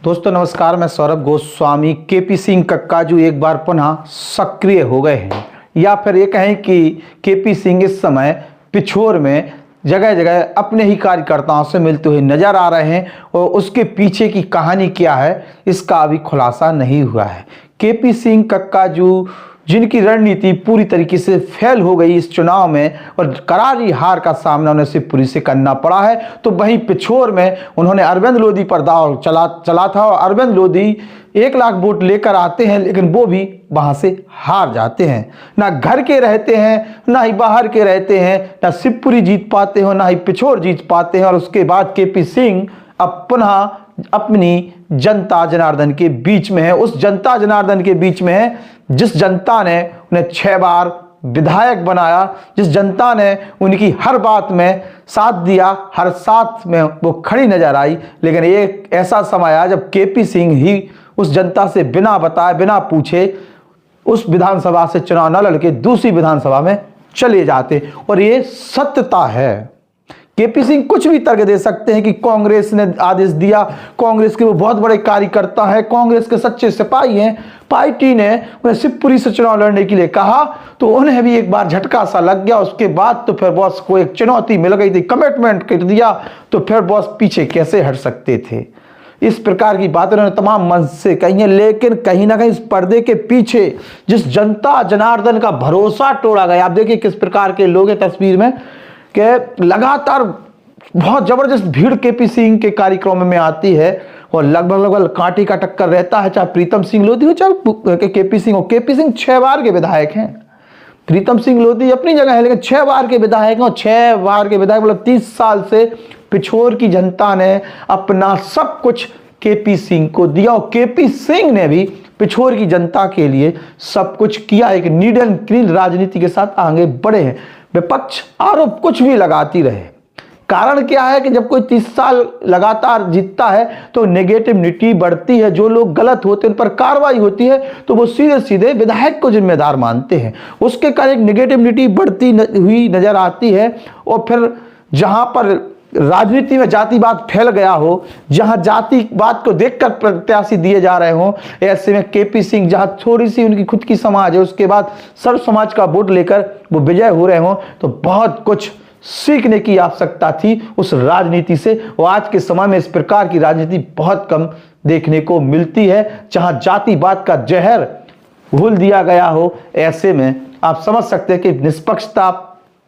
दोस्तों नमस्कार, मैं सौरभ गोस्वामी। केपी सिंह कक्काजू एक बार पुनः सक्रिय हो गए हैं, या फिर ये कहें कि केपी सिंह इस समय पिछोर में जगह जगह अपने ही कार्यकर्ताओं से मिलते हुए नजर आ रहे हैं और उसके पीछे की कहानी क्या है इसका अभी खुलासा नहीं हुआ है। केपी सिंह कक्काजू जिनकी रणनीति पूरी तरीके से फेल हो गई इस चुनाव में और करारी हार का सामना उन्हें शिवपुरी से करना पड़ा है, तो वहीं पिछोर में उन्होंने अरविंद लोधी पर दाव चला था और अरविंद लोधी 1 लाख वोट लेकर आते हैं, लेकिन वो भी वहां से हार जाते हैं। ना घर के रहते हैं, ना ही बाहर के रहते हैं, ना शिवपुरी जीत पाते हैं, ना ही पिछोर जीत पाते हैं। और उसके बाद केपी सिंह अब पुनः अपनी जनता जनार्दन के बीच में है, उस जनता जनार्दन के बीच में है जिस जनता ने उन्हें 6 बार विधायक बनाया, जिस जनता ने उनकी हर बात में साथ दिया, हर साथ में वो खड़ी नजर आई। लेकिन एक ऐसा समय आया जब केपी सिंह ही उस जनता से बिना बताए बिना पूछे उस विधानसभा से चुनाव न लड़के दूसरी विधानसभा में चले जाते। और ये सत्यता है। केपी सिंह कुछ भी तर्क दे सकते हैं कि कांग्रेस ने आदेश दिया, कांग्रेस के वो बहुत बड़े कार्यकर्ता हैं, कांग्रेस के सच्चे सिपाही हैं, पार्टी ने उन्हें शिवपुरी से चुनाव लड़ने के लिए कहा तो उन्हें भी एक बार झटका सा लग गया। उसके बाद तो फिर बॉस को एक चुनौती मिल गई थी, कमिटमेंट कर दिया, तो फिर बॉस पीछे कैसे हट सकते थे। इस प्रकार की बातें उन्होंने तमाम मंच से कही है, लेकिन कहीं ना कहीं इस पर्दे के पीछे जिस जनता जनार्दन का भरोसा तोड़ा गया, आप देखिए किस प्रकार के लोग हैं तस्वीर में कि लगातार बहुत जबरदस्त भीड़ केपी सिंह के कार्यक्रम में आती है और लगभग कांटे का टक्कर रहता है, चाहे प्रीतम सिंह लोधी हो चाहे केपी सिंह हो। केपी सिंह 6 बार के विधायक हैं, प्रीतम सिंह लोधी अपनी जगह है, लेकिन 6 बार के विधायक हैं और 6 बार के विधायक मतलब 30 साल से पिछोर की जनता ने अपना सब कुछ केपी सिंह को दिया और केपी सिंह ने भी पिछोर की जनता के लिए सब कुछ किया। एक नीट एंड क्लीन राजनीति के साथ आगे बढ़े हैं। विपक्ष आरोप कुछ भी लगाती रहे, कारण क्या है कि जब कोई 30 साल लगातार जीतता है तो नेगेटिविटी बढ़ती है, जो लोग गलत होते हैं उन पर कार्रवाई होती है तो वो सीधे सीधे विधायक को जिम्मेदार मानते हैं। उसके कारण एक नेगेटिविटी बढ़ती हुई नजर आती है। और फिर जहां पर राजनीति में जातिवाद फैल गया हो, जहां जातिवाद को देखकर प्रत्याशी दिए जा रहे हो, ऐसे में केपी सिंह जहां थोड़ी सी उनकी खुद की समाज है उसके बाद सर्व समाज का वोट लेकर वो विजय हो रहे हो, तो बहुत कुछ सीखने की आवश्यकता थी उस राजनीति से। और आज के समय में इस प्रकार की राजनीति बहुत कम देखने को मिलती है, जहां जातिवाद का जहर घोल दिया गया हो। ऐसे में आप समझ सकते हैं कि निष्पक्षता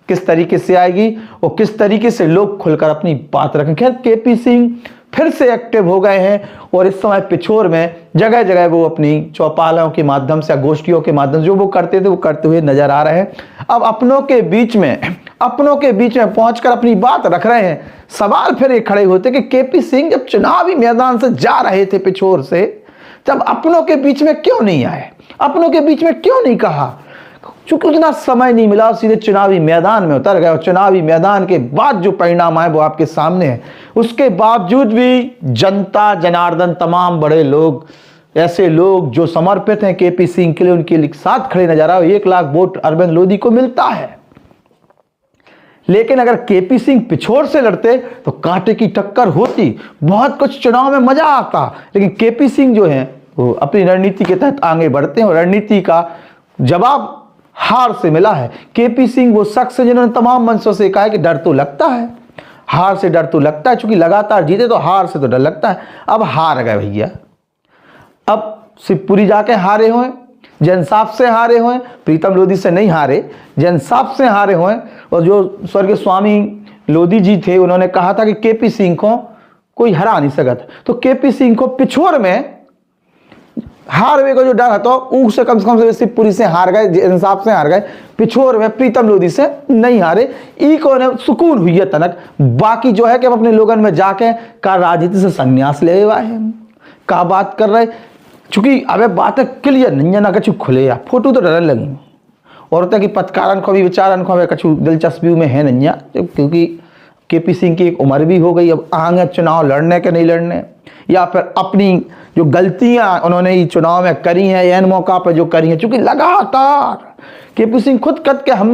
किस तरीके से आएगी और किस तरीके से लोग खुलकर अपनी बात रखें। खैर, केपी सिंह फिर से एक्टिव हो गए हैं और इस समय पिछोर में जगह जगह वो अपनी चौपालों के माध्यम से, गोष्ठियों के माध्यम से जो वो करते थे वो करते हुए नजर आ रहे हैं। अब अपनों के बीच में पहुंचकर अपनी बात रख रहे हैं। सवाल फिर ये खड़े होते कि केपी सिंह जब चुनावी मैदान से जा रहे थे पिछोर से, तब अपनों के बीच में क्यों नहीं आए, अपनों के बीच में क्यों नहीं कहा? चूंकि उतना समय नहीं मिला, सीधे चुनावी मैदान में उतर गए और चुनावी मैदान के बाद जो परिणाम आए वो आपके सामने है। उसके बावजूद भी जनता जनार्दन, तमाम बड़े लोग, ऐसे लोग जो समर्पित हैं केपी सिंह के लिए, उनके साथ खड़े नजर आए। 1 लाख वोट अरविंद लोधी को मिलता है। लेकिन अगर केपी सिंह पिछोर से लड़ते तो कांटे की टक्कर होती, बहुत कुछ चुनाव में मजा आता। लेकिन केपी सिंह जो है वो अपनी रणनीति के तहत आगे बढ़ते हैं और रणनीति का जवाब हार से मिला है। केपी सिंह वो शख्स है जिन्होंने तमाम मंचों से कहा है कि डर तो लगता है, हार से डर तो लगता है, क्योंकि लगातार जीते तो हार से तो डर लगता है। अब हार गए भैया, अब शिवपुरी जाके हारे हुए, जनसाफ से हारे हुए, प्रीतम लोधी से नहीं हारे, जनसाफ से हारे हुए। और जो स्वर्गीय स्वामी लोधी जी थे उन्होंने कहा था कि केपी सिंह को कोई हरा नहीं सकता, तो केपी सिंह को पिछोर में हारवे का जो डर था उससे कम से शिवपुरी से हार गए, इंसाफ से हार गए, पिछोर में प्रीतम लोधी से नहीं हारे। ई को ने सुकून हुई है तनक। बाकी जो है कि हम अपने लोगन में जाके का राजनीति से संन्यास ले हुआ है, का बात कर रहे, चूंकि अब बातें क्लियर नहीं है ना, कछु खुले या फोटो तो डर लगी और कि पत्रकारन को भी विचारन को कछु दिलचस्पी में है नहीं, क्योंकि केपी सिंह की एक उम्र भी हो गई। अब आगे चुनाव लड़ने के नहीं लड़ने, या फिर अपनी जो गलतियां उन्होंने चुनाव में करी हैं, एन मौका पर जो करी हैं, चूंकि लगातार केपी सिंह खुद कहते कि हम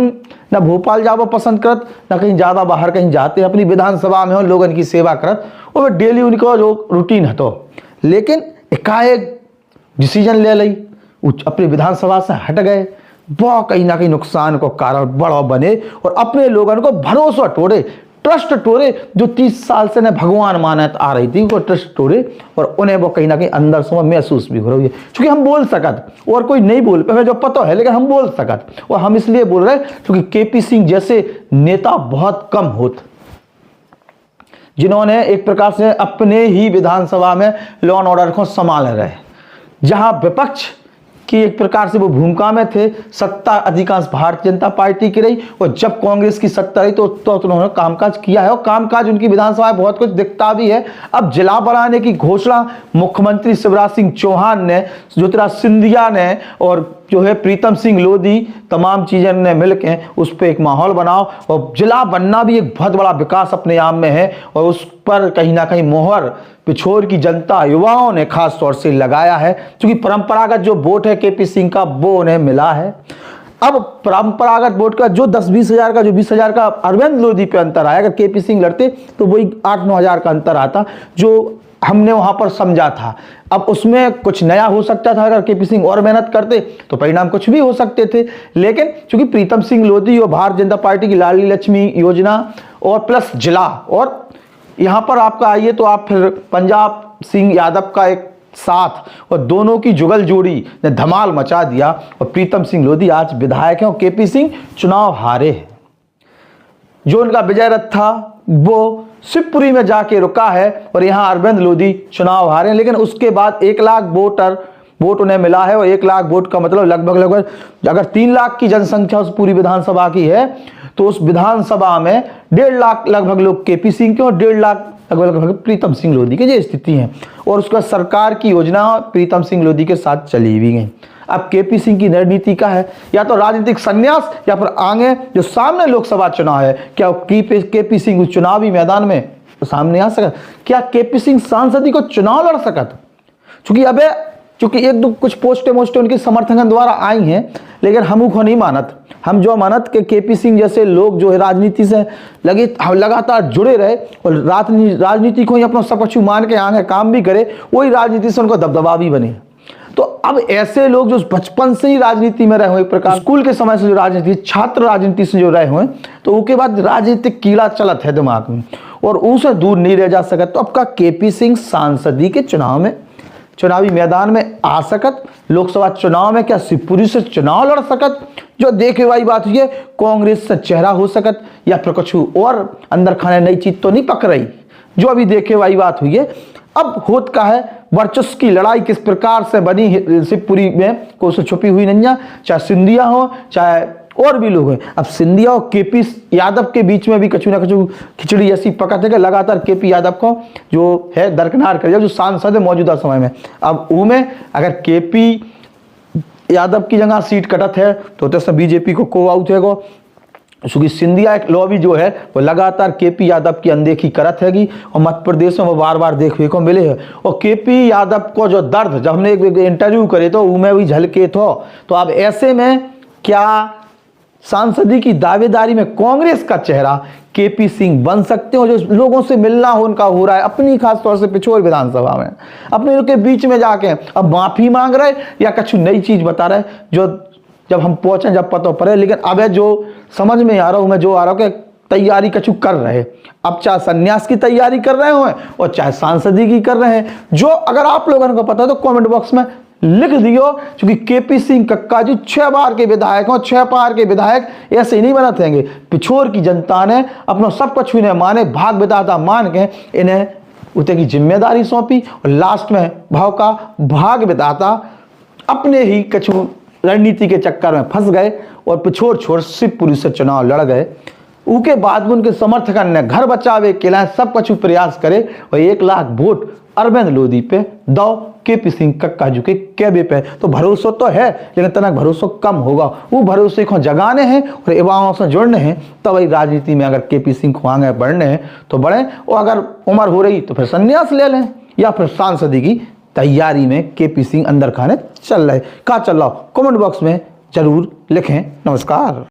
ना भोपाल जाबो पसंद करत, ना कहीं ज़्यादा बाहर कहीं जाते, अपनी विधानसभा में हो लोगों की सेवा करत, और डेली उनको जो रूटीन हतो लेकिन एकाएक डिसीजन ले ली, अपनी विधानसभा से हट गए। वह कहीं ना कहीं नुकसान को कारण बड़ा बने और अपने लोगों को भरोसा तोड़े, ट्रस्ट तोड़े। जो 30 साल से न भगवान मानत आ रही थी वो ट्रस्ट तोड़े और उन्हें वो कहीं ना कहीं अंदर से महसूस भी हो रही है। क्योंकि हम बोल सकत और कोई नहीं बोल पे, जो पता है, लेकिन हम बोल सकत। और हम इसलिए बोल रहे हैं क्योंकि केपी सिंह जैसे नेता बहुत कम होते, जिन्होंने एक प्रकार से अपने ही विधानसभा में लॉ एंड ऑर्डर को संभाल रहे, जहां विपक्ष की एक प्रकार से वो भूमिका में थे। सत्ता अधिकांश भारतीय जनता पार्टी की रही और जब कांग्रेस की सत्ता रही तो उन्होंने कामकाज किया है और कामकाज उनकी विधानसभा में बहुत कुछ दिखता भी है। अब जिला बनाने की घोषणा मुख्यमंत्री शिवराज सिंह चौहान ने, ज्योतिराज सिंधिया ने और जो है प्रीतम सिंह लोधी, तमाम चीज़ें ने मिलकर उस पर एक माहौल बनाओ। और जिला बनना भी एक बहुत बड़ा विकास अपने आप में है और उस पर कहीं ना कहीं मोहर पिछोर की जनता, युवाओं ने खास तौर से लगाया है, क्योंकि परंपरागत जो वोट है केपी सिंह का वो उन्हें मिला है। अब परंपरागत वोट का जो 10-20 हज़ार का, जो 20 हज़ार का अरविंद लोधी पे अंतर आया, अगर केपी सिंह लड़ते तो वही 8-9 हज़ार का अंतर आता जो हमने वहां पर समझा था। अब उसमें कुछ नया हो सकता था, अगर केपी सिंह और मेहनत करते तो परिणाम कुछ भी हो सकते थे। लेकिन क्योंकि प्रीतम सिंह लोधी और भारतीय जनता पार्टी की लाडली लक्ष्मी योजना और प्लस जिला, और यहाँ पर आपका आइए तो आप फिर पंजाब सिंह यादव का एक साथ और दोनों की जुगल जोड़ी ने धमाल मचा दिया और प्रीतम सिंह लोधी आज विधायक हैं और केपी सिंह चुनाव हारे हैं। जो उनका विजय रथ था वो शिवपुरी में जाके रुका है और यहाँ अरविंद लोधी चुनाव हारे। लेकिन उसके बाद 1 लाख वोट उन्हें मिला है और 1 लाख वोट का मतलब लगभग अगर 3 लाख की जनसंख्या उस पूरी विधानसभा की है तो उस विधानसभा में 1.5 लाख लगभग लोग केपी सिंह के और 1.5 लाख लगभग प्रीतम सिंह लोधी की जो स्थिति है। और उसका सरकार की योजना प्रीतम सिंह लोधी के साथ चली भी गई। अब केपी सिंह की रणनीति का है या तो राजनीतिक संन्यास या फिर आगे जो सामने लोकसभा चुनाव है, क्या केपी सिंह उस चुनावी मैदान में सामने आ सकत? क्या केपी सिंह सांसदी को चुनाव लड़ सकत? चूंकि एक दो कुछ पोस्टें उनके समर्थन द्वारा आई हैं, लेकिन हम को नहीं मानत। हम जो मानत के केपी सिंह जैसे लोग जो है राजनीति से लगातार जुड़े रहे और राजनीति को ही अपना सब कुछ मान के आगे काम भी करे, वही राजनीति से उनको दबदबा भी बने। तो अब ऐसे लोग जो बचपन से ही राजनीति में रहे हुए, एक प्रकार स्कूल के समय से जो राजनीति, छात्र राजनीति से जो रहे हुए, तो उसके बाद राजनीतिक कीड़ा चलत है दिमाग में और उसे दूर नहीं रह जा सकता। तो अब का केपी सिंह सांसदी के चुनाव में, चुनावी मैदान में आ सकत, लोकसभा चुनाव में क्या शिवपुरी से चुनाव लड़ सकत? जो देखे वाली बात हुई है, कांग्रेस से चेहरा हो सकत या फिर कुछ और अंदर खाने नई चीज तो नहीं पक रही, जो अभी देखे वाली बात हुई है। अब होत का है वर्चस्व की लड़ाई किस प्रकार से बनी शिवपुरी में, को से छुपी हुई नहीं, चाहे सिंधिया हो चाहे और भी लोग हैं। अब सिंधिया और केपी यादव के बीच में भी कछु ना कछु खिचड़ी ऐसी पकत है कि लगातार केपी यादव को जो है दरकिनार कर दिया, जो सांसद है मौजूदा समय में। अब उनमें अगर केपी यादव की जगह सीट कटत है तो बीजेपी को को आउट है, क्योंकि सिंधिया एक लॉबी जो है वो लगातार केपी यादव की अनदेखी करत हैगी और मध्य प्रदेश में वो बार बार देखने को मिले है। और केपी यादव को जो दर्द, जब हमने एक इंटरव्यू करे तो उनमें भी झलके तो अब ऐसे में क्या सांसदी की दावेदारी में कांग्रेस का चेहरा केपी सिंह बन सकते हो? जो लोगों से मिलना हो उनका हो रहा है, अपनी खास तौर से पिछोर विधानसभा में अपने लोग के बीच में जाके अब माफी मांग रहे या कुछ नई चीज बता रहे, जो जब हम पहुंचे जब पता पड़े। लेकिन अब जो समझ में आ रहा हूं मैं, जो आ रहा हूं कि तैयारी कछु कर रहे, अब चाहे संन्यास की तैयारी कर रहे हो और चाहे सांसदी की कर रहे हैं। जो अगर आप लोगों को पता है तो कमेंट बॉक्स में लिख दियो, क्योंकि केपी सिंह कक्का जी 6 बार के विधायक हो, 6 बार के विधायक ऐसे ही नहीं बनते हैं। पिछोर की जनता ने अपना सब कुछ इन्हें माने, भाग विधाता मान के इन्हें उते की जिम्मेदारी सौंपी और लास्ट में भाग विधाता अपने ही कछु रणनीति के चक्कर में फंस गए और पिछोर शिवपुरी से चुनाव लड़ गए। उसके बाद में उनके समर्थकन ने घर बचावे के लिए सब कुछ प्रयास करे और 1 लाख वोट अरविंद लोधी पे दो, केपी सिंह कक्का जी के कैबे पे। तो भरोसा तो है, लेकिन तना भरोसा कम होगा। वो भरोसे को जगाने हैं और युवाओं से जुड़ने हैं, तब वही राजनीति में अगर केपी सिंह को आगे बढ़ने हैं तो बढ़े, और अगर उम्र हो रही तो फिर संन्यास ले लें या फिर सांसदी की तैयारी में केपी सिंह अंदर खाने चल रहे। कहाँ चल रहा हो कमेंट बॉक्स में जरूर लिखें। नमस्कार।